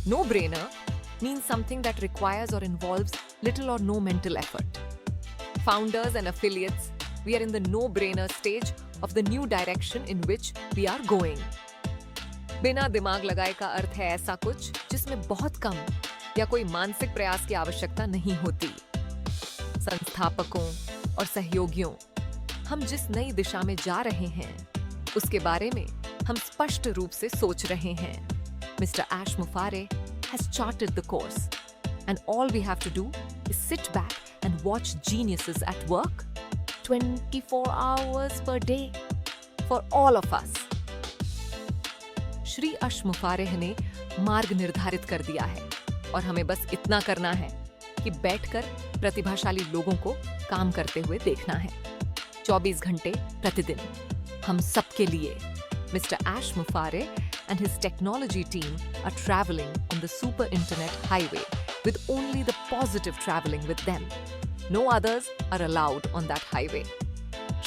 No-brainer means something that requires or involves little or no mental effort. Founders and affiliates, we are in the no-brainer stage of the new direction in which we are going. बिना दिमाग लगाए का अर्थ है ऐसा कुछ जिसमें बहुत कम या कोई मानसिक प्रयास की आवश्यकता नहीं होती। संस्थापकों और सहयोगियों, हम जिस नई दिशा में जा रहे हैं उसके बारे में हम स्पष्ट रूप से सोच रहे हैं। Mr. Ash Mufareh has charted the course, and all we have to do is sit back and watch geniuses at work 24 hours per day for all of us. Shri अश मुफारेह ने मार्ग निर्धारित कर दिया है और हमें बस इतना करना है कि बैठकर प्रतिभाशाली लोगों को काम करते हुए देखना है 24 घंटे प्रतिदिन हम सबके लिए। Mr. Ash Mufareh and his technology team are traveling on the super internet highway with only the positive traveling with them. No others are allowed on that highway.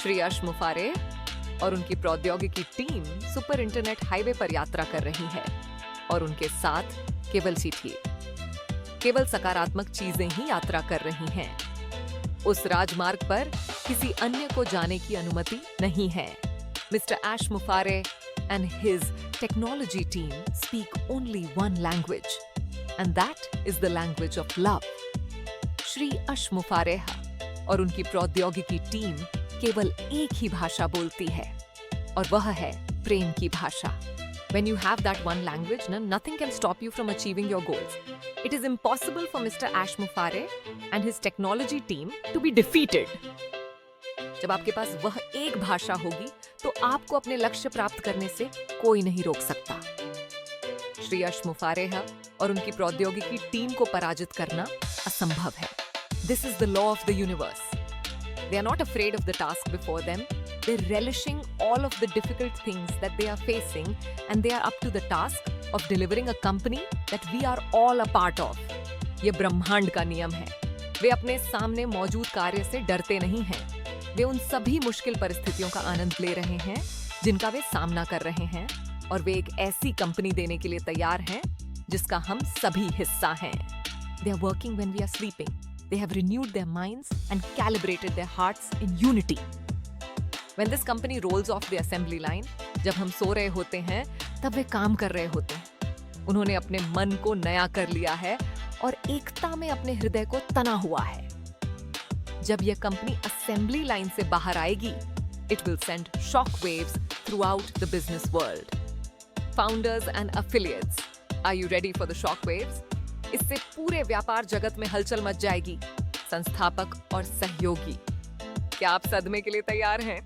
Shri अश मुफारेह और उनकी प्रौद्योगिकी टीम सुपर इंटरनेट हाईवे पर यात्रा कर रही है और उनके साथ केवल सकारात्मक चीजें ही यात्रा कर रही हैं। उस राजमार्ग पर किसी अन्य को जाने की अनुमति नहीं है। Mr. Ash Mufareh and his technology team speak only one language, and that is the language of love. Shri अश मुफारेह और उनकी प्रौद्योगिकी टीम केवल एक ही भाषा बोलती है और वह है प्रेम की भाषा। When you have that one language, nothing can stop you from achieving your goals. It is impossible for Mr. Ash Mufareh and his technology team to be defeated. जब आपके पास वह एक भाषा होगी तो आपको अपने लक्ष्य प्राप्त करने से कोई नहीं रोक सकता। श्री अश मुफारेह और उनकी प्रौद्योगिकी टीम को पराजित करना असंभव है। This is the law of the universe. They are not afraid of the task before them. They're relishing all of the difficult things that they are facing, and they are up to the task of delivering a company that we are all a part of. ये ब्रह्मांड का नियम है। वे अपने सामने मौजूद कार्य से डरते नहीं हैं। वे उन सभी मुश्किल परिस्थितियों का आनंद ले रहे हैं जिनका वे सामना कर रहे हैं, और वे एक ऐसी कंपनी देने के लिए तैयार हैं जिसका हम सभी हिस्सा हैं। They are working when we are sleeping. They have renewed their minds and calibrated their hearts in unity. When this company rolls off the assembly line, जब हम सो रहे होते हैं तब वे काम कर रहे होते हैं। उन्होंने अपने मन को नया कर लिया है और एकता में अपने हृदय को तना हुआ है। जब यह कंपनी असेंबली लाइन से बाहर आएगी, it will send shock waves throughout the business world. Founders and affiliates, are you ready for the shock waves? इससे पूरे व्यापार जगत में हलचल मच जाएगी। संस्थापक और सहयोगी, क्या आप सदमे के लिए तैयार हैं?